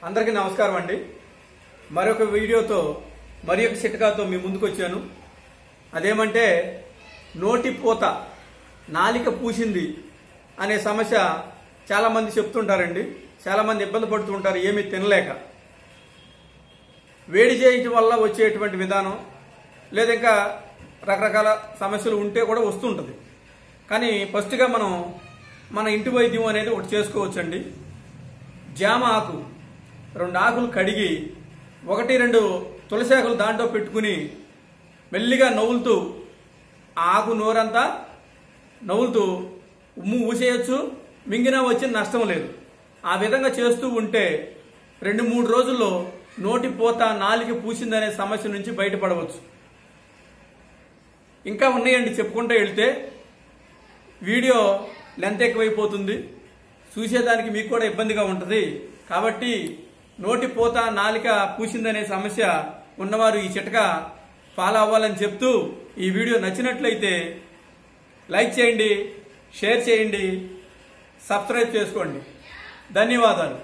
అందరికీ నమస్కారం అండి. మరొక వీడియోతో మరొక చిట్కాతో మీ ముందుకు వచ్చాను. అదేమంటే నోటి పూత, నాలిక పూసింది అనే సమస్య చాలా మంది చెప్తుంటారండి. చాలా మంది ఇబ్బంది పడుతూ ఉంటారు ఏమీ తినలేక. వేడి చేయటం వల్ల వచ్చేటువంటి విధానం లేదా ఇంకా రకరకాల సమస్యలు ఉంటే కూడా వస్తుంటుంది. కానీ ఫస్ట్గా మనం మన ఇంటి వైద్యం అనేది ఒకటి చేసుకోవచ్చండి. జామ ఆకు 2 ఆకులు కడిగి 1-2 తులసి ఆకులు దాంట్లో పెట్టుకుని మెల్లిగా నవ్వులుతూ ఆకు నోరంతా నవ్వులుతూ ఉమ్ము ఊసేయచ్చు, మింగినా వచ్చిన నష్టం లేదు. ఆ విధంగా చేస్తూ ఉంటే 2-3 రోజుల్లో నోటి పూత, నాలిక పూసిందనే సమస్య నుంచి బయటపడవచ్చు. ఇంకా ఉన్నాయండి చెప్పుకుంటూ వెళ్తే. వీడియో లెంత్ ఎక్కువైపోతుంది, చూసేదానికి మీకు కూడా ఇబ్బందిగా ఉంటుంది. కాబట్టి నోటి పూత, నాలిక పూసిందనే సమస్య ఉన్నవారు ఈ చిట్కా ఫాలో అవ్వాలని చెప్తూ, ఈ వీడియో నచ్చినట్లయితే లైక్ చేయండి, షేర్ చేయండి, సబ్స్క్రైబ్ చేసుకోండి. ధన్యవాదాలు.